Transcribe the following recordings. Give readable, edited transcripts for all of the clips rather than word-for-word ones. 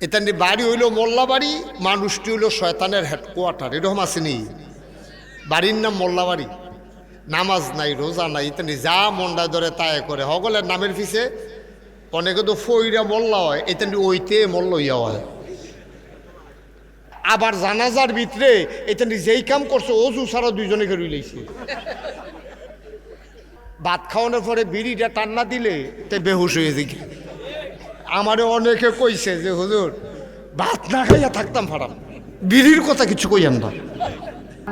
এতানি বাড়ি হইল মোল্লা বাড়ি, মানুষটি হইল শয়তানের হেডকোয়ার্টার, এরকম আসেনি? বাড়ির নাম মোল্লা বাড়ি, নামাজ নাই রোজা নাই, ইতানি যা মন্ডা ধরে তাই করে হগলের নামের পিছে। অনেকে তো ফইরা মোল্লা হয়, এতানি ওইতে মোল্ল ইয়া হয়। আবার জানাজার ভিতরে এতানি যেই কাম করছে অজু ছাড়া দুইজনে রই লাইছে। ভাত খাওয়ানোর পরে বিড়িটা টান্না দিলে তে বেহুশ হয়ে যায়। আমারে অনেকে কইছে যে হুজুর ভাত না খাইয়া থাকতাম ফারাম, বিড়ির কথা কিছু কইয়ান না।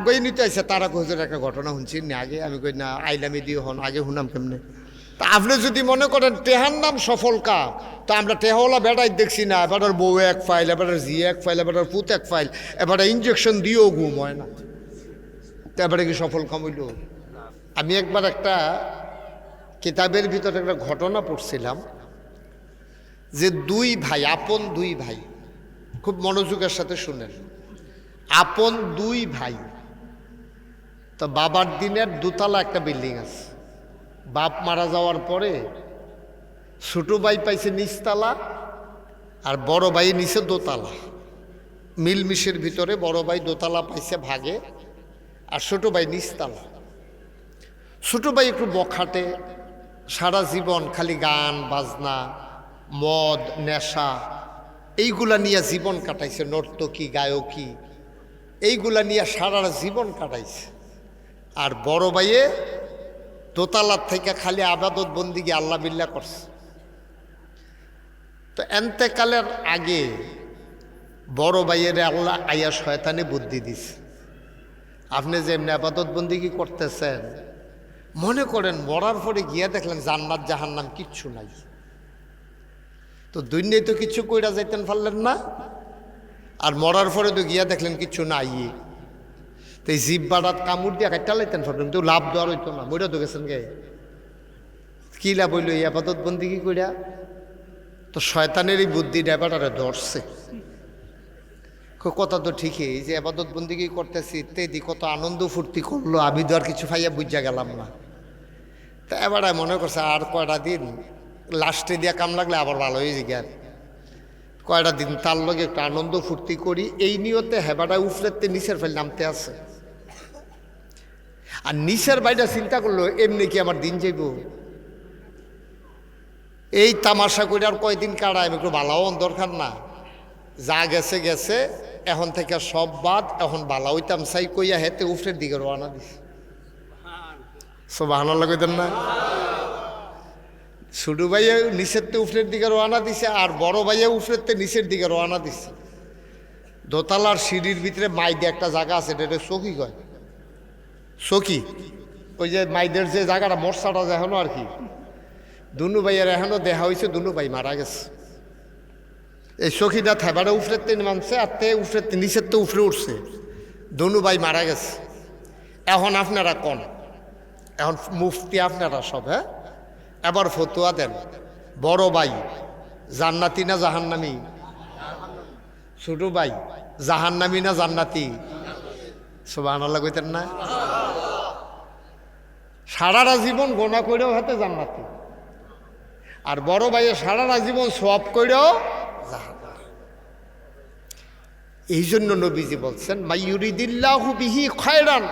কই নিতে আইসে তারা হুজুর একটা ঘটনা শুনছি না আগে, আমি কই না আইলামি দিয়ে হন আগে শুনাম কেমনে। তা আপনি যদি মনে করেন টেহার নাম সফল কাম, তো আমরা টেহাওয়ালা বেড়াই দেখছি না, এবার বউ এক ফাইল, এবার জি এক ফাইল, এবার পুত এক ফাইল, এবার ইঞ্জেকশন দিয়েও ঘুম হয় না, তো এবারে কি সফল কাম হইল? আমি একবার একটা কিতাবের ভিতরে একটা ঘটনা পড়ছিলাম যে দুই ভাই, আপন দুই ভাই, খুব মনোযোগের সাথে শুনেন, আপন দুই ভাই, তো বাবার দিনের দোতলা একটা বিল্ডিং আছে। বাপ মারা যাওয়ার পরে ছোট ভাই পাইছে নিচতলা আর বড় ভাই নিচে দোতলা, মিলমিশের ভিতরে বড় ভাই দোতলা পাইছে ভাগে আর ছোট ভাই নিচতলা। ছোট ভাই একটু বখাটে, সারা জীবন খালি গান বাজনা মদ নেশা এইগুলা নিয়ে জীবন কাটাইছে, নর্তকী গায়কী এইগুলা নিয়ে সারা জীবন কাটাইছে। আর বড় ভাইয়ে দোতলার থেকে খালি আবাদত বন্দিগি আল্লাহ বিল্লাহ করছে। তো এন্তেকালের আগে বড় ভাইয়ের আল্লাহ আয়া শয়তানে বুদ্ধি দিছে, আপনি যে এমনি আবাদত বন্দিগি করতেছেন, মনে করেন মরার পরে গিয়া দেখলেন জান্নাত জাহান্নাম কিচ্ছু নাই, তো দুনিয়ায় তো কিছু কইরা যাইতেন পারলেন না, আর মরার পরে তো গিয়া দেখলেন কিচ্ছু নাই, তো এই জিভ বাড়াত কামড় দিয়া কাটটা লাইতেন পারবেন, তো লাভ দেওয়ার হইতো না, বইটা তো গেছেন গে, কি লাভ হইল এই আপাতত বন্দি কি কইরা? তো শয়তানের এই বুদ্ধি ড্রাইভারে ধরছে। কথা তো ঠিকই যে আপাতত বন্দি কি করতেছি, ইত্যাদি কত আনন্দ ফুর্তি করলো, আমি তো আর কিছু ফাইয়া বুঝা গেলাম না। তা এবার মনে করছে আর কয়টা দিন লাস্টে দিয়া কাম লাগলে আবার ভালো হয়ে যায়, কয়টা দিন তার লগে একটু আনন্দ ফুর্তি করি, এই নিয়তে হেবাটা উফলেতে নিচের ফেল নামতে আছে। আর নিচের বাইটা চিন্তা করলো এমনি কি আমার দিন যাইব, এই তামাশা করে আর কয়দিন কাটায়, একটু ভালাও দরকার না, যা গেছে গেছে, এখন থেকে সব বাদ, এখন ভালা হইতাম চাই কইয়া হেতে উফরের দিকে রওনা দিছে। সুবহানাল্লাহ কইতেন না? ছোট ভাইয়া নিচের তে উফরের দিকে রওনা দিছে, আর বড় ভাইয়া উফরের তে নিচের দিকে রওনা দিছে। দোতলার সিঁড়ির ভিতরে মাইদে একটা জায়গা আছে, এটা চকি কয়, চকি, ওই যে মাইদের যে জায়গাটা মশাটা এখনো আর কি, দুনু ভাইয়ের এখনো দেখা হয়েছে, দুনু ভাই মারা গেছে। এই চকিটা থেবারে উফরের তে নামছে, আর তে উফরের নিচের তো উফরে উঠছে, দুনু ভাই মারা গেছে। এখন আপনারা কোন, এখন মুফতি আপনারা সব, হ্যাঁ এবার ফতুয়া দেন, বড় ভাই জান্নাতি না জাহান্নামি? ছোট ভাই জাহান্নামি না জান্নাতি? সুবহানাল্লাহ কইতেন না? সারাটা জীবন গোনা কইরেও হাতে জান্নাতি, আর বড় ভাইয়ে সারাটা জীবন সওয়াব কইরেও জাহান্নামী। এই জন্য নবীজি বলছেন মাইয়ুরিদিল্লাহু বিহি খায়রান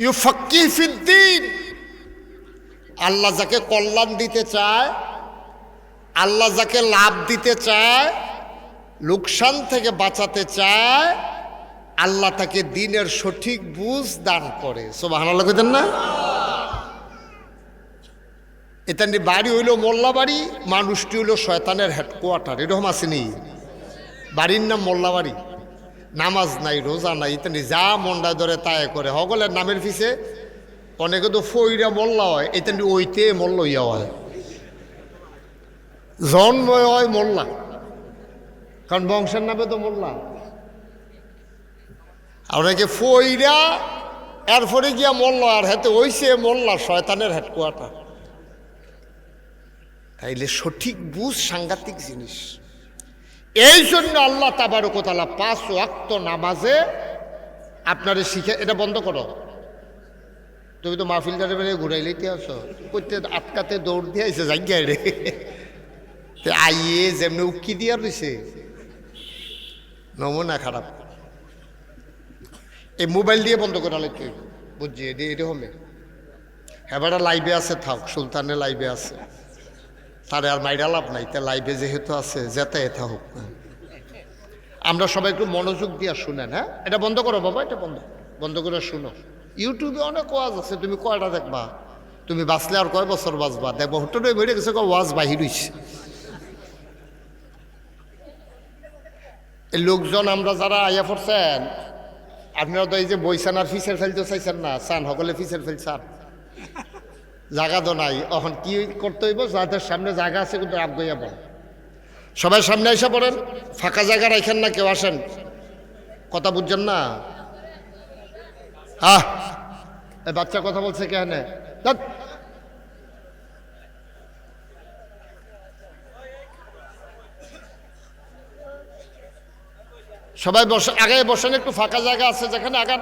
ইউফাক্কিহু ফিদ্দীন। আল্লাহ যাকে কল্যাণ দিতে চায়, আল্লাহ যাকে লাভ দিতে চায়, লোকসান থেকে বাঁচাতে চায়, আল্লাহ তাকে দ্বীনের সঠিক বুঝ দান করে। সুবহানাল্লাহ কইতেন না? এতানি বাড়ি হইল মোল্লা বাড়ি, মানুষটি হইল শয়তানের হেডকোয়ার্টার, এরকম আসেনি? বাড়ির নাম মোল্লা বাড়ি, নামাজ নাই রোজা নাই, ইতানি যা মন্ডা ধরে তাই করে হগলের নামের পিছে। অনেকে তো ফইরা মোল্লা হয়, এতানি ওইতে মোল্ল ইয়া হয়, জন্ম হয় মোল্লা, কারণ বংশের নামে তো মোল্লা। আর অনেকে ফইরা এরপরে গিয়া মোল্লা, আর হাতে ওইসে মোল্লা শয়তানের হেডকোয়ার্টার। তাইলে সঠিক বুঝ সাংঘাতিক জিনিস। এই জন্য আল্লাহ তাবারক ওয়া তাআলা 5 ওয়াক্ত নামাজে আপনারে শিখে, এটা বন্ধ করো, তুমি তো মাহফিল ঘুরাইলেইতে আসো, করতে আটকাতে দৌড় দিয়ে আইসে জায়গায় রে, তে আইয়ে যেমনি উকি দিয়া রয়েছে, নমুনা খারাপ। এই মোবাইল দিয়ে বন্ধ করা লাগবে, বুঝছি এটা হবে। এবারে লাইভে আছে, থাক, সুলতানের লাইভে আছে, তারে আর মাইরা লাভ নাই, তা লাইভে যেহেতু আছে যেতে এথা হোক না। আমরা সবাই একটু মনোযোগ দিয়ে শুনেন। হ্যাঁ, এটা বন্ধ করো বাবা, এটা বন্ধ করে শুনো। ইউটিউবে অনেক ওয়াজ আছে, তুমি কয়টা দেখবা? তুমি বাঁচলে আর কয় বছর বাঁচবা? দেখবো হোটেলে বেড়ে গেছে, ওয়াজ বাহির হইছে। এই লোকজন আমরা যারা আইয়া পড়ছেন, আপনারা তো এই যে বইসান আর ফিসের ফেলতে চাইছেন না, চান সকলে ফিসের ফেলছেন, জায়গা তো নাই। এখন কি করতে হইব? যাদের সামনে জায়গা আছে কিন্তু আগ গইয়া পড়েন, সবাই সামনে এসে পড়েন, ফাঁকা জায়গা রাখেন না, কেউ আসেন, কথা বুঝছেন না? এই বাচ্চা কথা বলছে কেন? সবাই বসে, আগে বসেন, একটু ফাঁকা জায়গা আছে যেখানে আগান,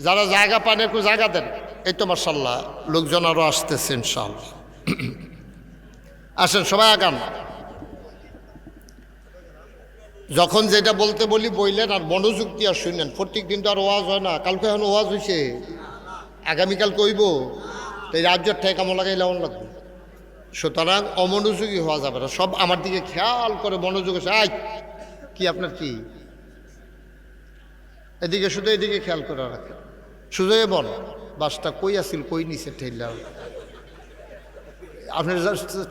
যারা জায়গা পান একটু জায়গা দেন। এই তো মাশাআল্লাহ লোকজন আরো আসতেছে ইনশাআল্লাহ। আসেন সবাই আগান। যখন যেটা বলতে বলি বললেন, আর মনোযোগ দিয়ে শুনলেন। প্রত্যেক দিন তো আর ওয়াজ হয় না, কালকে এখন ওয়াজ হয়েছে, আগামীকাল কইব, তো এই রাজ্যের ঠেক আমল লাগাইলে এমন লাগবে। সুতরাং অমনোযোগী হওয়া যাবে না, সব আমার দিকে খেয়াল করে মনোযোগ আছে। আই কি আপনার কি এদিকে, শুধু এদিকে খেয়াল করে রাখেন, শুধু এ বল বাসটা কই আসিল, কই নিচে ঠেলা। আপনার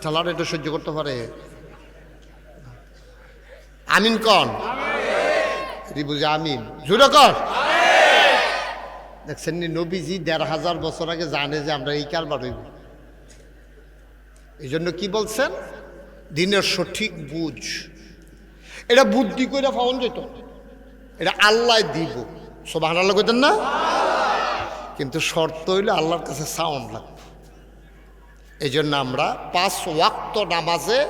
ঠেলার এটা সহ্য করতে পারে? আমিন কন, বুঝে আমিন জুড়ে কর। দেখছেন নবীজি ১৫০০ বছর আগে জানে যে আমরা এই কারবার হইব। এই জন্য কি বলছেন? দিনের সঠিক বুঝ, এটা বুদ্ধি করে পাওয়া যেত, এটা আল্লাহ দিব। সুবহানাল্লাহ কইতেন না? কিন্তু শর্ত হইলে আল্লাহর কাছে সাউন্ড লাগবে। এই জন্য আমরা 5 ওয়াক্ত নামাজে,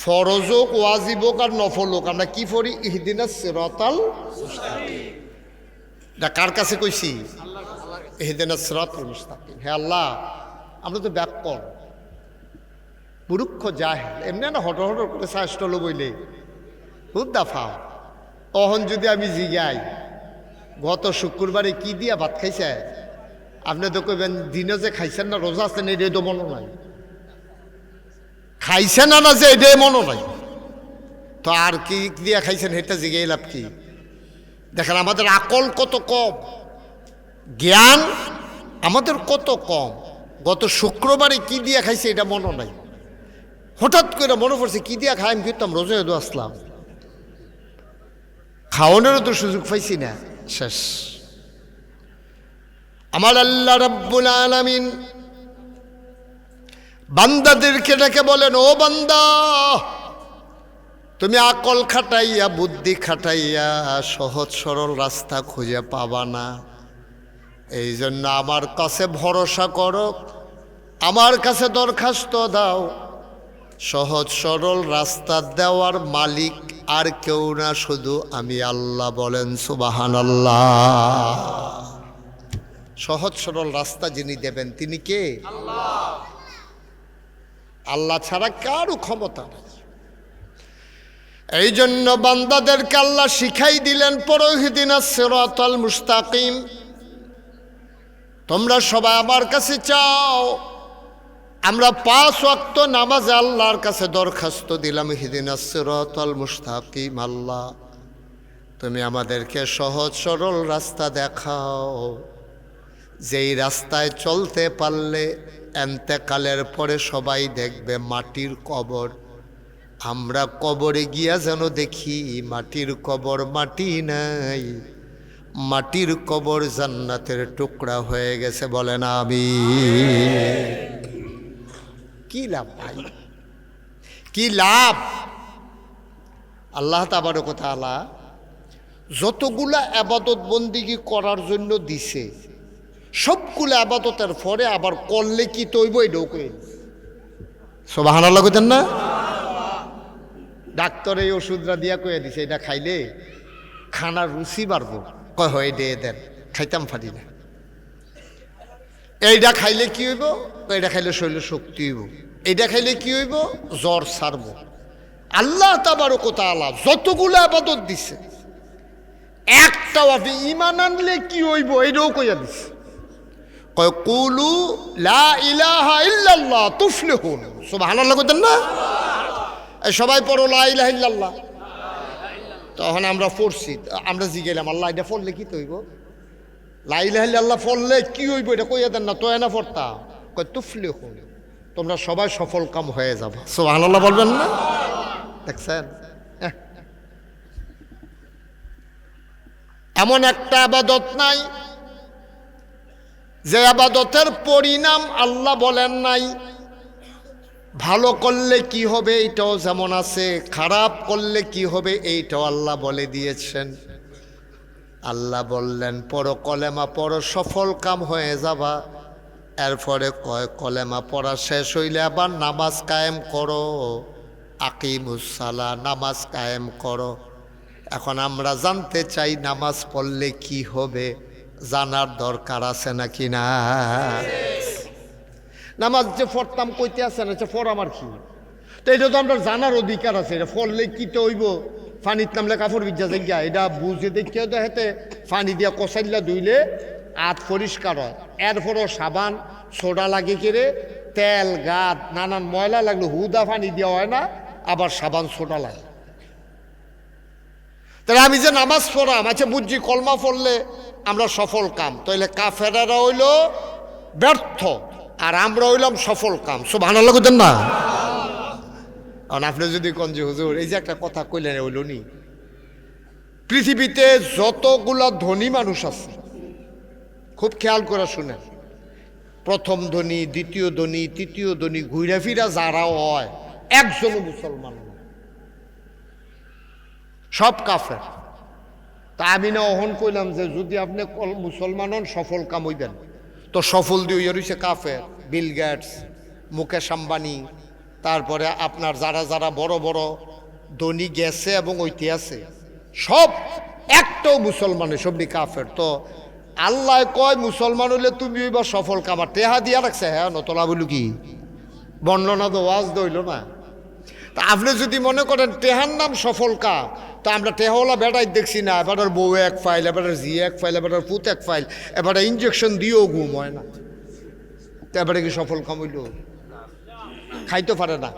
ফরজ হোক, ওয়াজিব হোক আর নফল হোক, আমরা কি পড়ি? ইহদিনাস সিরাতাল মুস্তাকিম। এটা কার কাছে কইছি? ইহদিনাস সিরাতাল মুস্তাকিম। হে আল্লাহ, আমরা তো ব্যাককল বুরুক্ষ জাহেল, এমনি না হটর হটর করে শাস্ত্রলো বইলে খুব দাফা। অহন যদি আমি জিগাই গত শুক্রবারে কি দিয়া ভাত খাইছে, আপনি তো কইবেন দিনে যে খাইছেন না, রোজা আছেন, এটাই তো মনে নাই, খাইছেন না যে এটাই মনে নাই, তো আর কি দিয়া খাইছেন সেটা জিগাই লাভ কি? দেখেন আমাদের আকল কত কম, জ্ঞান আমাদের কত কম। গত শুক্রবারে কি দিয়া খাইছে এটা মনে নাই, হঠাৎ করে মনে পড়ছে কি দিয়া খাই, আমি করতাম রোজা এদু আসলাম, খাওয়ানোরও তো সুযোগ পাইছি না, শেষ। আমার আল্লাহ রাব্বুল আলামিন বান্দাদেরকে ডেকে বলেন, ও বান্দা, তুমি আকল খাটাইয়া, বুদ্ধি খাটাইয়া সহজ সরল রাস্তা খুঁজে পাবা না। এই জন্য আমার কাছে ভরসা করো, আমার কাছে দরখাস্ত দাও। সহজ সরল রাস্তা দেওয়ার মালিক আর কেউ না, শুধু আমি আল্লাহ। বলেন সুবহানাল্লাহ। সহজ সরল রাস্তা যিনি দেবেন তিনি কে? আল্লাহ। আল্লাহ ছাড়া কারো ক্ষমতা নেই। এই জন্য বান্দাদেরকে আল্লাহ শিখাই দিলেন, পড়ো ইহদিনাস সিরাতাল মুস্তাকিম। তোমরা সবাই আমার কাছে চাও, আমরা 5 ওয়াক্ত নামাজে আল্লাহর কাছে দরখাস্ত দিলাম, ইহদিনাস সিরাতাল মুস্তাকিম। আল্লাহ, তুমি আমাদেরকে সহজ সরল রাস্তা দেখাও, যেই রাস্তায় চলতে পারলে এন্তেকালের পরে সবাই দেখবে মাটির কবর। আমরা কবরে গিয়া যেন দেখি মাটির কবর মাটি নাই, মাটির কবর জান্নাতের টুকরা হয়ে গেছে। বলেন আমিন। কি লাভ ভাই, কি লাভ? আল্লাহ তাবারক ওয়া তাআলা যতগুলা ইবাদত বন্দিগি করার জন্য দিছে, সবগুলো আবাদতের পরে আবার করলে কি তৈব এটাও কই। সুবহানাল্লাহ কইতেন না? ডাক্তার এই ওষুধরা দিয়া কয়ে দিছে এটা খাইলে খানার রুচি বাড়বো, কয় হয় দিয়ে দেন, খাইতাম পারি না। এইটা খাইলে কি হইব? এইটা খাইলে শরীরে শক্তি হইব। এটা খাইলে কি হইব? জ্বর ছাড়ব। আল্লাহ তাবারক ওয়া তাআলা যতগুলো ইবাদত দিছে একটাও আপনি ঈমান আনলে কি হইব এটাও কইয়া দিছে। কয় কুলু লা ইলাহা ইল্লাল্লাহ তুফলিহুন। সুবহানাল্লাহ কইতেন না? এই সবাই পড়ো লা ইলাহা ইল্লাল্লাহ। তখন আমরা পড়ছি, আমরা জিজ্ঞাসলাম আল্লাহ এটা পড়লে কি তো হইব? লা ইলাহা ইল্লাল্লাহ পড়লে কি হইব এটা কইয়া দেন না, তো না পড়তা। কয় তুফলিহুন, তোমরা সবাই সফল কাম হয়ে যাবে। সুবহানাল্লাহ বলবেন না? দেখছেন এমন একটা ইবাদত নাই যে ইবাদতের পরিণাম আল্লাহ বলেন নাই। ভালো করলে কি হবে এইটাও যেমন আছে, খারাপ করলে কি হবে এইটাও আল্লাহ বলে দিয়েছেন। আল্লাহ বললেন পড়ো কলেমা পড়ো, সফল কাম হয়ে যাবা। এরপরে কয় কলেমা পড়া শেষ হইলে আবার নামাজ কায়েম করো, আকিমুস সালাহ, নামাজ কায়েম করো। এখন আমরা জানতে চাই নামাজ পড়লে কি হবে, জানার দরকার আছে নাকি না? নামাজ যে পড়তাম কইতে আছে না, পড় আমার কি, তো এটা তো আমরা জানার অধিকার আছে। এটা পড়লে কি তো হইব? পানিত নামলে কাপড় ভিজা যাইয়া, এটা বুঝে দেখিও তো হেতে পানি দিয়া কষাইলা ধুইলে আত পরিষ্কার হয়। এরপরও সাবান সোডা লাগে কেড়ে, তেল গাত নানান ময়লা লাগলে হুদা পানি দেওয়া হয় না, আবার সাবান সোডা লাগে। তাহলে আমি যে নামাজ পড়াম, আচ্ছা বুঝছি কলমা পড়লে আমরা সফল কাম, তাহলে কাফেরারা হইল ব্যর্থ আর আমরা হইলাম সফল কাম। সুবহানাল্লাহ কইতেন না? কারণ আপনি যদি কোন যে হুজুর এই যে একটা কথা কইলেন হইল নি, পৃথিবীতে যতগুলা ধনী মানুষ আছে খুব খেয়াল করে শুনেন, প্রথম ধনী, দ্বিতীয় ধনী, তৃতীয় ধনী, ঘুরে ফিরা যারা হয় একজনও মুসলমান না, সব কাফের। তা আমি না অহন কইলাম যে যদি আপনি মুসলমান হন সফল কাম হইবেন, তো সফল দিয়ে রয়েছে কাফের, বিল গেটস, মুকেশ আম্বানি, তারপরে আপনার যারা যারা বড় বড় ধনী গেছে এবং ঐতি আছে সব একটাও মুসলমানের, সবনি কাফের। তো আল্লাহ কয় মুসলমান হইলে তুমি এবার সফল কামার টেহা দিয়া রাখছে। হ্যাঁ নতলা বলু কি বর্ণনা তো ওয়াজ দইল না। তা আপনি যদি মনে করেন টেহার নাম সফল কাম, তো আমরা টেহাওয়ালা বেড়াই দেখছি না, এবার বউ এক ফাইল, এবার জি এক ফাইল, এবার পুত এক ফাইল, এবার ইঞ্জেকশন দিয়েও ঘুম হয় না, তো এবারে কি সফল কাম হইল? খাইতে পারে না।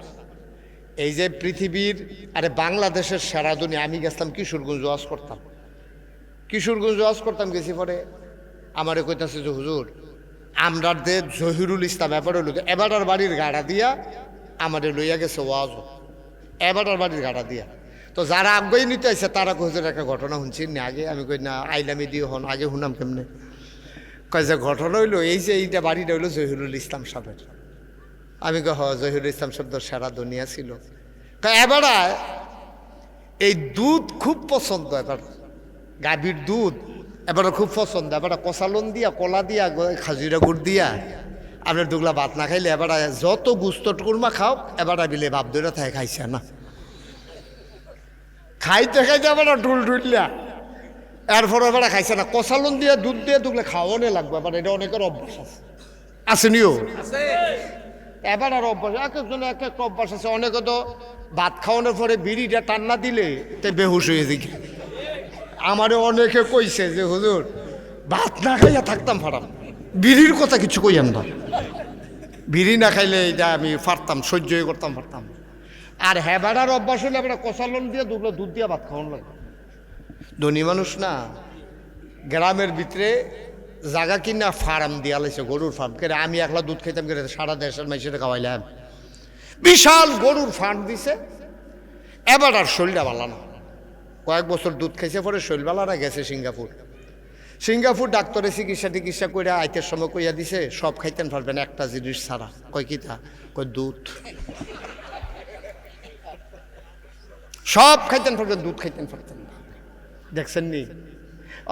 এই যে পৃথিবীর আরে বাংলাদেশের সারা দুনিয়া, আমি গেছিলাম কিশোরগঞ্জ ওয়াজ করতাম, কিশোরগঞ্জ ওয়াজ করতাম, গেছি পরে আমারে কইতাছে যে হুজুর আমরা দে জহিরুল ইসলাম এবারে লোক এবারের বাড়ির গাড়া দিয়া আমাদের লইয়া গেছে ওয়াজ, এবারের বাড়ির গাড়া দিয়া। তো যারা আগ্রহী নিতে আসছে তারা হুজুর একটা ঘটনা শুনছি না আগে, আমি কই না আইলামি দিয়ে হন আগে শুনাম কেমনে। কয় যে ঘটনা হইলো এই যে এইটা বাড়িটা হইলো জহিরুল ইসলাম সাহেবের। আমি কহ জহিরুল ইসলাম শব্দ সারা দুনিয়া ছিল। এবার এই দুধ খুব পছন্দ, এবার গাভীর দুধ এবার খুব পছন্দ, এবার কষালন দিয়া কলা দিয়া খাজুরা গুড় দিয়া আপনার দুগলা ভাত না খাইলে এবার যত গুস্ত টুকুরমা খাও এবার বিলে বাপ দইটা থাকে খাইছে না, খাইতে খাইতে এবার টুল টুললা এরপর এবার খাইছে না, কষালন দিয়া দুধ দিয়ে দুগলে খাওয়ানো লাগবে। এবার এটা অনেকের অভ্যাস আছে, আসেনিও এবার আর অভ্যাস, এক একজনের এক একটা অভ্যাস আছে। অনেকে তো ভাত খাওয়ানোর পরে বিড়িটা টান্না দিলে তাই বেহুশ হয়ে যায়। আমারও অনেকে কইছে যে হুজুর ভাত না খাইয়া থাকতাম ফাটাম, বিড়ির কথা কিছু কইয়ান না, বিড়ি না খাইলে এটা আমি ফারতাম, সহ্যই করতাম, ফারতাম। আর হেবাড়ার অভ্যাস হলে আমরা কষালন দিয়ে দুগুলো দুধ দিয়ে ভাত খাওয়ানো লাগে। ধনী মানুষ না, গ্রামের ভিতরে জায়গা কিনা ফার্ম দিয়া লাইছে, গরুর ফার্ম। কেন আমি একলা দুধ খাইতাম, কেন সারা দেশের মানুষের খাওয়াইলাম, বিশাল গরুর ফার্ম দিছে। এবার আর শরীরটা ভালো না, কয়েক বছর দুধ খাইছে, পরে শরীর ভালো না, গেছে সিঙ্গাপুর। সিঙ্গাপুর ডাক্তারে চিকিৎসা করে আইতের সময় কইয়া দিছে সব খাইতেন পারবেন একটা জিনিস ছাড়া। কয় কি তা? কয় দুধ, সব খাইতেন পারবেন, দুধ খাইতেন পারতেন না। দেখছেন নি?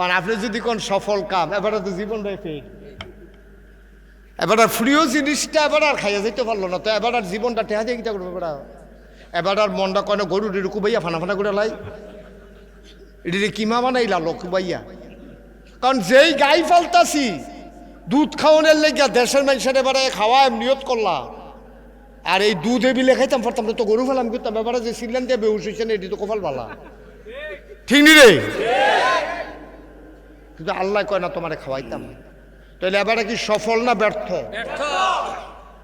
আর আপনি যদি কোন সফল কাম, এবার তো জীবনটাই পেট, এবার আর প্রিয় জিনিসটা এবার আর খাইয়া যেতে পারলো না, তো এবার আর জীবনটা টেহা দিয়ে কিটা করবে? এবার আর মনটা কয় না গরুর কুবাইয়া ফানা ফানা করে লাই, এটি কিমা বানাইলা লোক কুবাইয়া। কারণ যেই গাই ফালতাছি দুধ খাওয়ানোর লেগে দেশের মানুষের এবারে খাওয়া নিয়ত করলা, আর এই দুধে বিলে খাইতাম পারতাম না, তো গরু ফেলাম করতাম। ব্যাপারে যে সিলেন দিয়ে বেহুশ হয়েছেন এটি তো কপাল বালা, ঠিক নি রে? কিন্তু আল্লাহ কয় না তোমারে খাওয়াইতাম। তাহলে এবারে কি সফল না ব্যর্থ?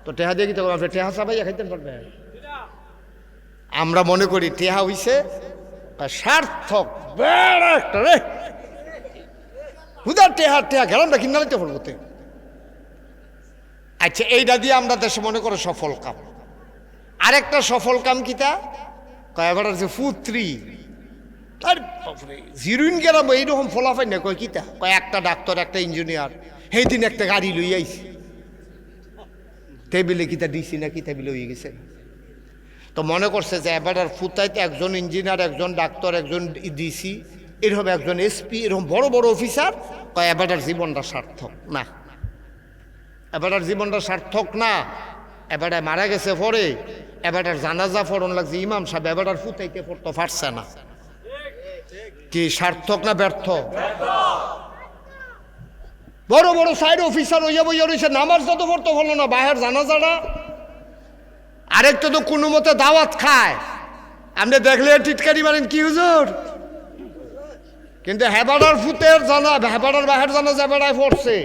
তো টেহা দিয়ে কি তো টেহা সবাই খাইতে পারবে? আমরা মনে করি টেহা হইছে সার্থক, বেড়া একটা রে হুদার টেহা টেহা গেলাম না কিনা নিতে পারবো। আচ্ছা, এইটা দিয়ে আমরা দেশে মনে করো সফল কাম। আরেকটা সফল কাম কিতা কয় এবার যে পুত্রী তার জিরুইন গেলাম এইরকম ফলাফাই না। কয় কিতা কয় একটা ডাক্তার একটা ইঞ্জিনিয়ার সেই দিন একটা গাড়ি লই আইছি, টেবিলে কিতা দিছি না কি টেবিলে হয়ে গেছে। তো মনে করছে যে এবার ফুতাইতে একজন ইঞ্জিনিয়ার, একজন ডাক্তার, একজন ডিসি, এরকম একজন এসপি, এরকম বড় বড় অফিসার, কয় এবার জীবনটা সার্থক না। এবার জীবনটা সার্থক না। এবার মারা গেছে পরে এবার জানাজা ফরন লাগছে ইমাম সাহেব, এবার ফুতাইতে পড়তে পারছে না। কি সার্থক না ব্যর্থ? বড় বড় সাইড অফিসার হইয়া বইয়া রয়েছে, নামাজ যত পড়তে হলো না, বাহের জানাজাটা। আরেকটা তো কোনো মতে দাওয়াত খায়, আপনি দেখলে টিটকারি মারেন কি হুজুর। কিন্তু হেবাডার ফুতের জানা, হেবাডার বাহের জানাজা বেড়ায় পড়ছে,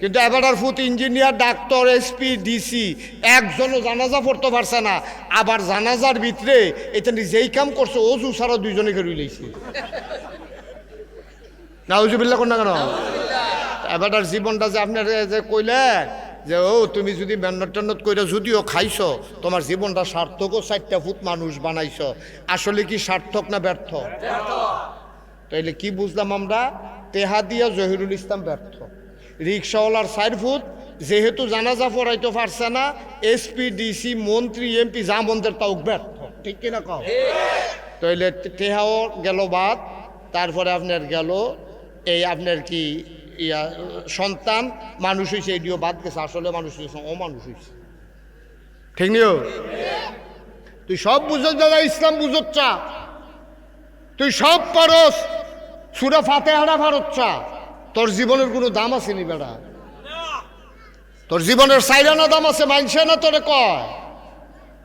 কিন্তু এবারের ফুত ইঞ্জিনিয়ার, ডাক্তার, এসপি, ডিসি একজনও জানাজা পড়তে পারছে না। আবার জানাজার ভিতরে এটা যেই কাম করছে অজু সারা দুইজনে করে লইছে। নাউজুবিল্লাহ কোন না কেন? এবারটার জীবনটা যে আপনার যে কইলে যে ও তুমি যদি মেহনত টেন্নত কইরা যদিও খাইছো, তোমার জীবনটা সার্থক, 4টা ফুট মানুষ বানাইছো, আসলে কি সার্থক না ব্যর্থ? তাইলে কি বুঝলাম আমরা? তেহা দিয়া জহিরুল ইসলাম ব্যর্থ। রিক্সাওয়ালার 4 ফুট যেহেতু জানাজা পড়াইতে পারছে না, এসপি, ডিসি, মন্ত্রী, এমপি যা মন্ত্রের তাও ব্যর্থ, ঠিক কিনা কও? তাইলে তেহাও গেল বাদ। তারপরে আপনার গেল এই আপনার কি সন্তান মানুষ হয়েছে, এটিও বাদ গেছে। আসলে মানুষ হয়েছে অমানুষ হয়েছে, ঠিক নিও? তুই সব বুঝত দাদা, ইসলাম বুঝত চা, তুই সব পারস, সূরা ফাতিহাটা পারত চা, তোর জীবনের কোনো দাম আছে নি বেটা? তোর জীবনের সাইরানা দাম আছে? মানছে না তোরে কয়,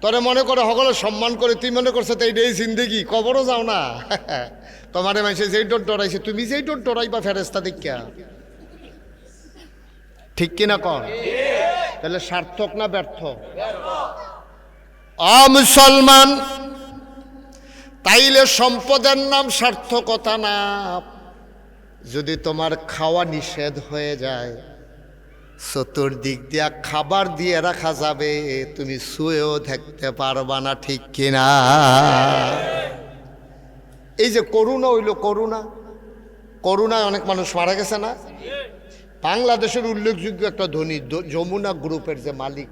তোরে মনে করে সকলে সম্মান করে, তুই মনে করছে তো এইটাই জিন্দেগি, কবরও যাও না। তোমারে মানছে যেই ডোর ডরাইছে, তুমি যেই ডোর ডরাইবা ফেরেস্তা দেখা, ঠিক কিনা কর? তাহলে সার্থক না ব্যর্থ? মুসলমান, তাইলে সম্পদের নাম সার্থকতা না। যদি তোমার খাওয়া নিষেধ হয়ে যায়, চতুর্দিক দিয়া খাবার দিয়ে রাখা যাবে, তুমি শুয়েও থাকতে পারবা না, ঠিক কিনা? এই যে করোনা হইল, করোনায় অনেক মানুষ মারা গেছে না? বাংলাদেশের উল্লেখযোগ্য একটা ধনী যমুনা গ্রুপের যে মালিক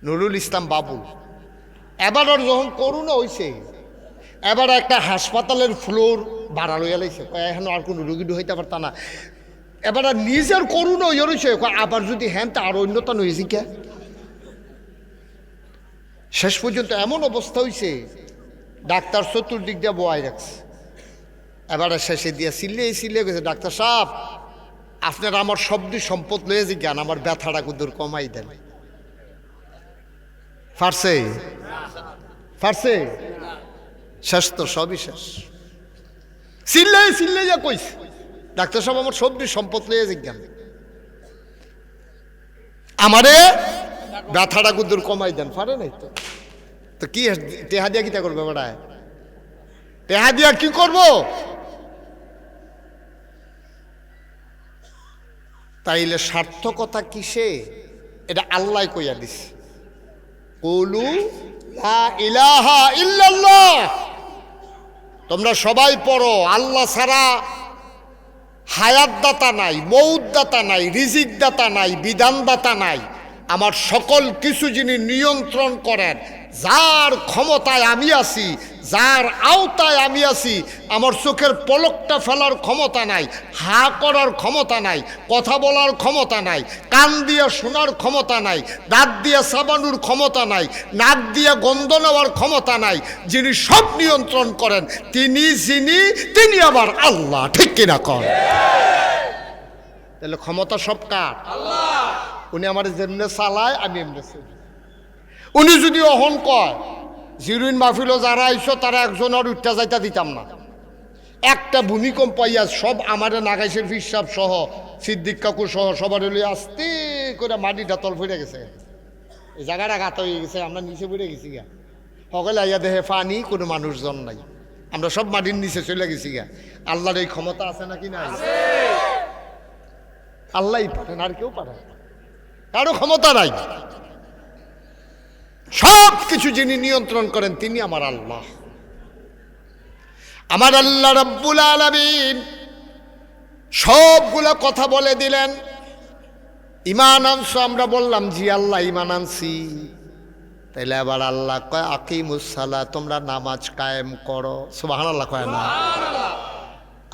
নুরুল ইসলাম বাবুল, এবার যখন করোনা হয়েছে, এবার একটা হাসপাতালের ফ্লোর ভাড়া লইয়া লাইছে, এখন আর কোনো রুগী হইতে পারত না। এবার নিজের করোনা হইয়া রয়েছে, আবার যদি হ্যান তা আর অন্যতা নইছি কে। শেষ পর্যন্ত এমন অবস্থা হয়েছে, ডাক্তার চতুর্দিক দিয়ে বয়াই রাখছে। এবার শেষে দিয়ে সিলে গেছে, ডাক্তার সাহেব আপনার আমার শব্দ সম্পদ লয়ে যে জ্ঞান, আমার ব্যথাটা কুদুর কমাই দেন। ফারছে শেষ তো সবই শেষ। সিল্লে যা কইছে, ডাক্তার সাহেব আমার শব্দ সম্পদ লয়ে যে জ্ঞান, আমারে ব্যথাটা কুদুর কমাই দেন। পারে নাই তো কি টেহা দিয়া কিতা করবে বেড়ায়? টেহা দিয়া কি করবো? তাইলে সার্থকতা কিসে? এটা আল্লাহ কইয়া দিছে, কুলু লা ইলাহা ইল্লাল্লাহ। তোমরা সবাই পড়ো, আল্লাহ ছাড়া হায়াত দাতা নাই, মৌত দাতা নাই, রিজিক দাতা নাই, বিধান দাতা নাই। আমার সকল কিছু যিনি নিয়ন্ত্রণ করেন, যার ক্ষমতায় আমি আছি, যার আওতায় আমি আছি, আমার চোখের পলকটা ফেলার ক্ষমতা নাই, হা করার ক্ষমতা নাই, কথা বলার ক্ষমতা নাই, কান দিয়ে শোনার ক্ষমতা নাই, দাঁত দিয়ে চাবানোর ক্ষমতা নাই, নাক দিয়ে গন্ধ নেওয়ার ক্ষমতা নাই। যিনি সব নিয়ন্ত্রণ করেন তিনি আবার আল্লাহ, ঠিক কিনা কর? তাহলে ক্ষমতা সব কার? উনি আমার যেমনে চালায় আমি এমনি চলি। উনি যদি অহন কয় জিরুইন মাহফিলও যারা আইসো তারা একজনের উঠতে যাইতা দিতাম না, একটা ভূমিকম্প পাইয়া সব আমার নাগাইশের ফিসাব সহ সিদ্দিক কাকু সহ সবার হলে আস্তে করে মাটিটা তল ফিরে গেছে, এই জায়গাটা গাত হয়ে গেছে, আমরা নিচে পড়ে গেছি গা। সকলে আইয়া দেহে পানি, কোনো মানুষজন নাই, আমরা সব মাটির নিচে চলে গেছি গা। আল্লাহর এই ক্ষমতা আছে নাকি নাই? আল্লাহই পারেন, আর কেউ পারে না, কারো ক্ষমতা নাই। সব কিছু যিনি নিয়ন্ত্রণ করেন তিনি আমার আল্লাহ। আমার আল্লাহ রাব্বুল আলামিন সবগুলা কথা বলে দিলেন। ঈমান আনছো? আমরা বললাম জি আল্লাহ ঈমান আনছি। তাইলে আবার আল্লাহ কয় আকিমুস সালাত, তোমরা নামাজ কায়েম করো। সুবহানাল্লাহ কয় না?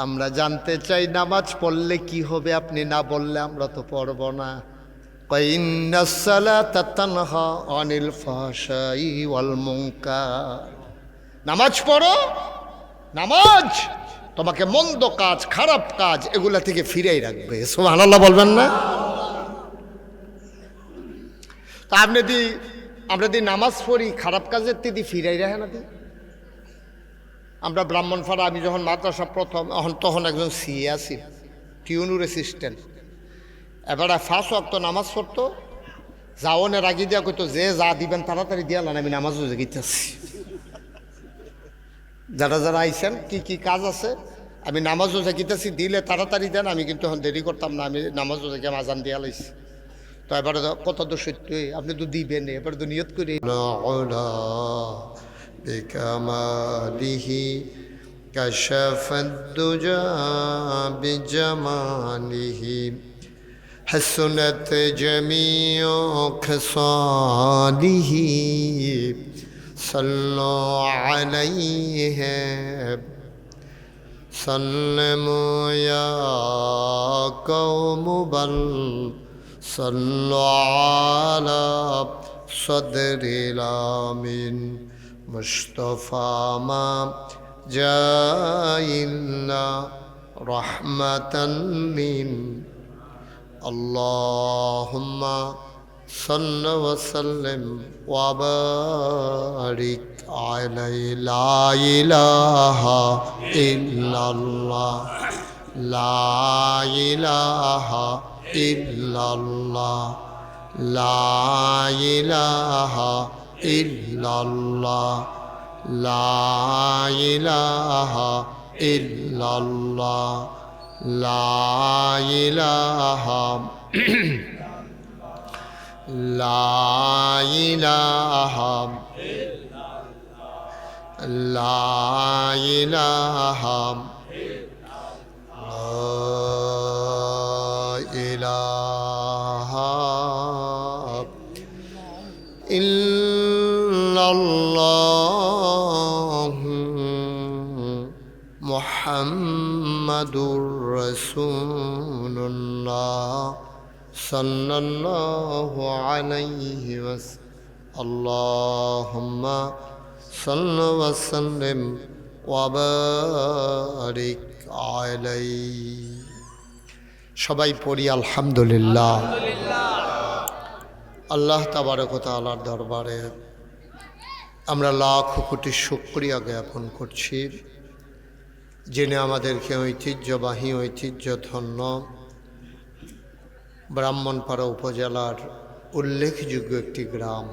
আমরা জানতে চাই নামাজ পড়লে কি হবে, আপনি না বললে আমরা তো পড়ব না। কয় ইন্নাস সালাতা তানহা আনিল ফাহশাই ওয়াল মুনকার। নামাজ পড়ো, নামাজ তোমাকে মন্দ কাজ, খারাপ কাজ এগুলা থেকে ফিরেই রাখবে। সুবহানাল্লাহ বলবেন না? তা আমরা দি নামাজ পড়ি, খারাপ কাজের তিদি ফিরাই রাখে না দি। আমরা ব্রাহ্মণপাড়া, আমি যখন মাদ্রাসা প্রথম তখন একজন সিএ আছি, টিউনুর অ্যাসিস্ট্যান্ট। এবারে 5 ওয়াক্ত নামাজ পড়তো, যাওনের আগে দিয়া কইতো যে যা দিবেন তাড়াতাড়ি দিয়া লান, আমি নামাজও জেগেছি। যারা যারা আইছেন কি কি কাজ আছে, আমি নামাজও জেগেছি, দিলে তাড়াতাড়ি দেন, আমি কিন্তু এখন দেরি করতাম না, আমি নামাজও জেগে আজান দিয়া লাইছি। তো এবারে কত তো সত্যি, আপনি তো দিবেন, এবারে তো নিয়ত করি বিকামালিহি কাশাফাদ দুজা বিজামালিহি হাসনাত জামিউ খাসালিহি সাল্লু আলাইহি সাল্লামু ইয়া কওমু বাল সাল্লু আলা সদরিল আমিন মুস্তাফা মা জাইল্লা রাহমাতাল লিন আল্লাহুম্মা সাল্লি ওয়া সাল্লিম ওয়া বারিক আলাইহি লা ইলাহা ইল্লাল্লাহ লা ইলাহা ইল্লাল্লাহ লা ইলাহা ইল্লাল্লাহ লা ইলাহা ইল্লাল্লাহ লা ইলাহা লা ইলাহা লা ইলাহা ইলাহা ইল্লাল্লাহু মুহাম্মাদুর রাসূলুল্লাহ সাল্লাল্লাহু আলাইহি ওয়াসাল্লাম আল্লাহুম্মা সাল্লি ওয়া সাল্লিম ওয়া বারিক আলাইহি। সবাই পড়ি আলহামদুলিল্লাহ। আল্লাহ তাবারক ওয়া তাআলার দরবারে আমরা লাখ কোটি শুকরিয়া জ্ঞাপন করছি, যিনি আমাদেরকে ঐতিহ্যবাহী ঐতিহ্যধন্য ব্রাহ্মণপাড়া উপজেলার উল্লেখযোগ্য একটি গ্রাম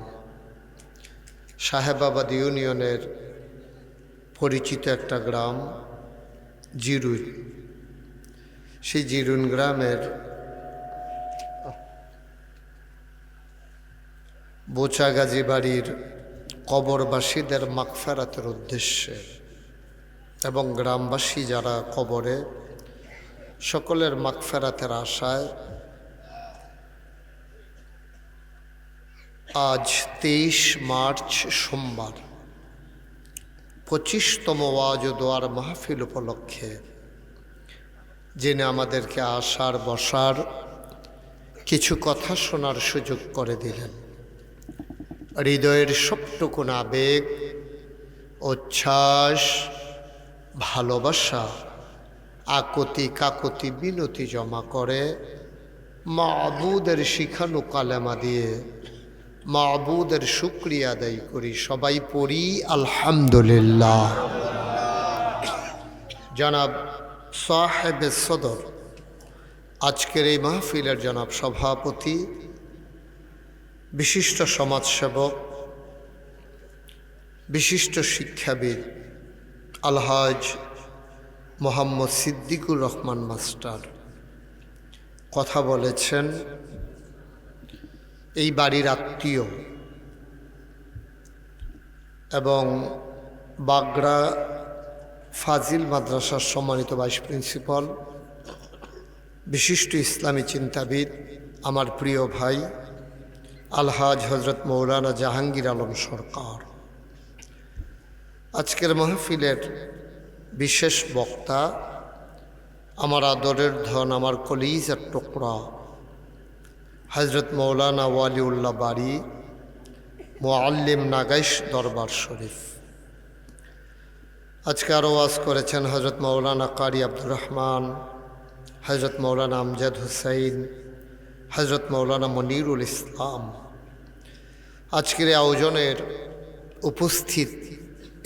সাহেবাবাদ ইউনিয়নের পরিচিত একটা গ্রাম জিরুন, সেই জিরুন গ্রামের বোচাগাজী বাড়ির কবরবাসীদের মাগফিরাতের উদ্দেশ্যে এবং গ্রামবাসী যারা কবরে সকলের মাগফিরাতের আশায় আজ 23 মার্চ সোমবার 25তম ওয়াজ ও দোয়ার মাহফিল উপলক্ষে যিনি আমাদেরকে আসার বসার কিছু কথা শোনার সুযোগ করে দিলেন, হৃদয়ের সবটুকুন আবেগ, উচ্ছ্বাস, ভালোবাসা, আকুতি কাকুতি বিনতি জমা করে মাবুদের শিখানো কালেমা দিয়ে মাবুদের শুকরিয়া আদায় করি। সবাই পড়ি আলহামদুলিল্লাহ। জনাব সাহেবে সদর, আজকের এই মাহফিলের জনাব সভাপতি, বিশিষ্ট সমাজসেবক, বিশিষ্ট শিক্ষাবিদ আলহাজ মোহাম্মদ সিদ্দিকুর রহমান মাস্টার কথা বলেছেন। এই বাড়ির আত্মীয় এবং বাগড়া ফাজিল মাদ্রাসার সম্মানিত ভাইস প্রিন্সিপাল, বিশিষ্ট ইসলামী চিন্তাবিদ, আমার প্রিয় ভাই আলহাজ হজরত মৌলানা জাহাঙ্গীর আলম সরকার, আজকের মাহফিলের বিশেষ বক্তা, আমার আদরের ধন, আমার কলিজার টুকরা হজরত মৌলানা ওয়ালিউল্লাহ বাড়ি মুআল্লিম নাগাইশ দরবার শরীফ। আজকে আরও ওয়াজ করেছেন হজরত মৌলানা কারি আব্দুর রহমান, হজরত মৌলানা আমজাদ হুসাইন, হজরত মৌলানা মনিরুল ইসলাম। আজকের আয়োজনের উপস্থিত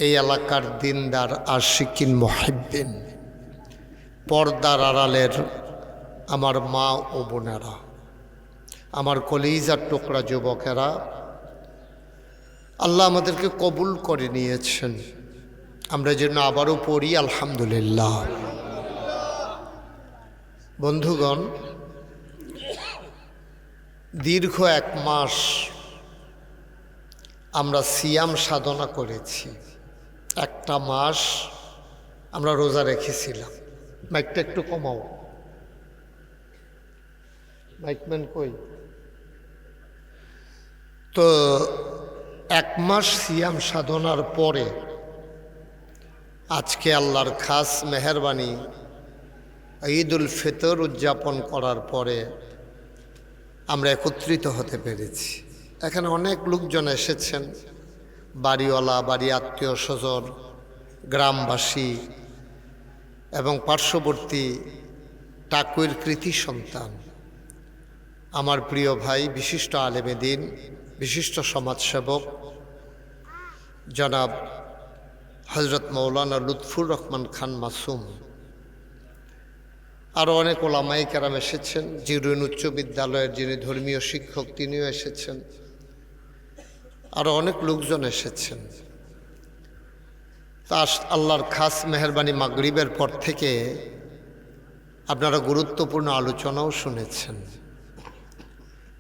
এই এলাকার দিনদার আশিকিন মুহিব্বিন, পর্দার আড়ালের আমার মা ও বোনেরা, আমার কলিজার টুকরা যুবকেরা, আল্লাহ আমাদেরকে কবুল করে নিয়েছেন। আমরা যেন আবারও পড়ি আলহামদুলিল্লাহ। বন্ধুগণ, দীর্ঘ 1 মাস আমরা সিয়াম সাধনা করেছি। 1টা মাস আমরা রোজা রেখেছিলাম। মাইকটা একটু কমাও, মাইকম্যান কই? তো 1 মাস সিয়াম সাধনার পরে আজকে আল্লাহর খাস মেহেরবানি ঈদুল ফিতর উদযাপন করার পরে আমরা একত্রিত হতে পেরেছি। এখানে অনেক লোকজন এসেছেন, বাড়িওয়ালা, বাড়ি আত্মীয় স্বজন, গ্রামবাসী এবং পার্শ্ববর্তী টাকুইর কৃতি সন্তান, আমার প্রিয় ভাই, বিশিষ্ট আলেমে দ্বীন, বিশিষ্ট সমাজসেবক জনাব হজরত মৌলানা লুৎফুর রহমান খান মাসুম, আরও অনেক ওলামায়ে কেরাম এসেছেন। জিরুইন উচ্চ বিদ্যালয়ের যিনি ধর্মীয় শিক্ষক তিনিও এসেছেন, আরও অনেক লোকজন এসেছেন। তা আল্লাহর খাস মেহেরবানি মাগরিবের পর থেকে আপনারা গুরুত্বপূর্ণ আলোচনাও শুনেছেন।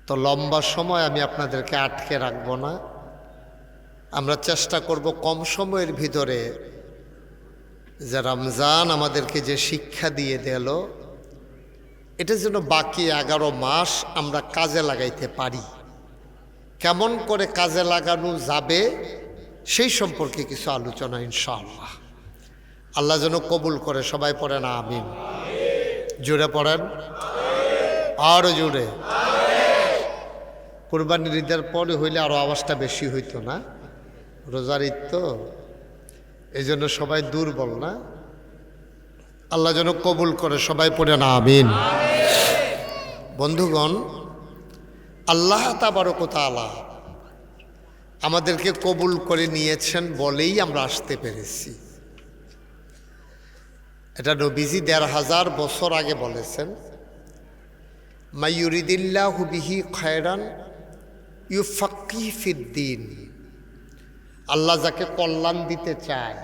তো লম্বা সময় আমি আপনাদেরকে আটকে রাখব না। আমরা চেষ্টা করব কম সময়ের ভিতরে যে রমজান আমাদেরকে যে শিক্ষা দিয়ে দিল, এটা যেন বাকি 11 মাস আমরা কাজে লাগাইতে পারি। কেমন করে কাজে লাগানো যাবে সেই সম্পর্কে কিছু আলোচনা ইনশাআল্লাহ। আল্লাহ যেন কবুল করে। সবাই পড়েন আমিন। জোরে পড়েন, আরও জোরে। কুরবানির ঈদের পরে হইলে আরও আওয়াজটা বেশি হইতো না? রোজার ঈদ তো, এই জন্য সবাই দুর্বল না? আল্লাহ যেন কবুল করে। সবাই পড়েন আমিন। বন্ধুগণ, আল্লাহ তাবারক ওয়া তাআলা আমাদেরকে কবুল করে নিয়েছেন বলেই আমরা আসতে পেরেছি। এটা নবীজি ১৫০০ বছর আগে বলেছেন, মাইয়ুরিদিল্লাহু বিহি খায়রান ইউফাক্কিহু ফিদ্দীন। আল্লাহ যাকে কল্যাণ দিতে চায়,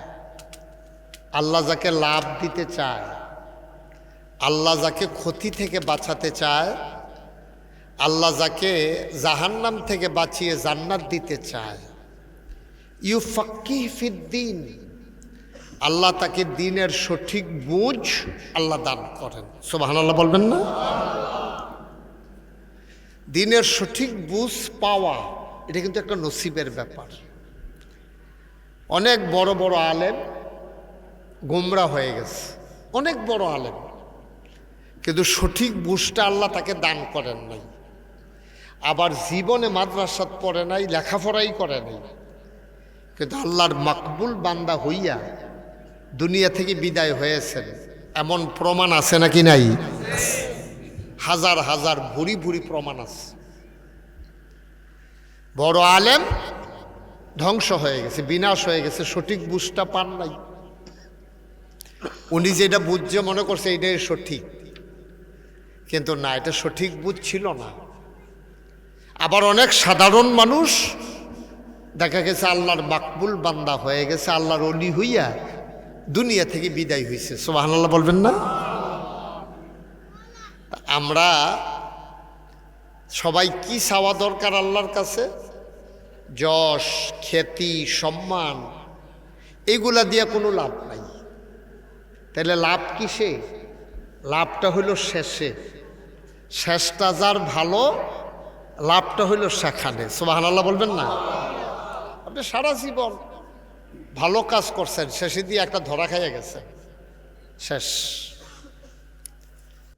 আল্লাহ যাকে লাভ দিতে চায়, আল্লাহ যাকে ক্ষতি থেকে বাঁচাতে চায়, আল্লাহ যাকে জাহান্নাম থেকে বাঁচিয়ে জান্নাত দিতে চায়, ইউফাক্কিহু ফিদ্দীন, আল্লাহ তাকে দ্বীনের সঠিক বুঝ আল্লাহ দান করেন। সুবহানাল্লাহ বলবেন না? দ্বীনের সঠিক বুঝ পাওয়া এটা কিন্তু একটা নসিবের ব্যাপার। অনেক বড় বড় আলেম গোমরা হয়ে গেছে, অনেক বড় আলেম, কিন্তু সঠিক বুঝটা আল্লাহ তাকে দান করেন নাই। আবার জীবনে মাদ্রাসাত পড়ে নাই, লেখাপড়াই করে নাই, কিন্তু আল্লাহর মাকবুল বান্দা হইয়া দুনিয়া থেকে বিদায় হয়েছেন, এমন প্রমাণ আছে নাকি নাই? হাজার হাজার ভুরি ভুরি প্রমাণ আছে। বড় আলেম ধ্বংস হয়ে গেছে, বিনাশ হয়ে গেছে, সঠিক বুঝটা পান নাই। উনি যেটা বুঝছে মনে করছে এটাই সঠিক, কিন্তু না, এটা সঠিক বুঝ ছিল না। আবার অনেক সাধারণ মানুষ দেখা গেছে আল্লাহর মাকবুল বান্দা হয়ে গেছে, আল্লাহর ওলি হইয়া দুনিয়া থেকে বিদায় হয়েছে। সুবহানাল্লাহ বলবেন না? আমরা সবাই কি চাওয়া দরকার আল্লাহর কাছে? যশ, খ্যাতি, সম্মান, এগুলা দিয়ে কোনো লাভ নাই। তাহলে লাভ কিসে? লাভটা হইল শেষে, শেষটা যার ভালো, লাভটা হইল সেখানে। সুবহানাল্লাহ বলবেন না? আপনি সারা জীবন ভালো কাজ করছেন, শেষে দিয়ে একটা ধরা খাইয়া গেছে, শেষ।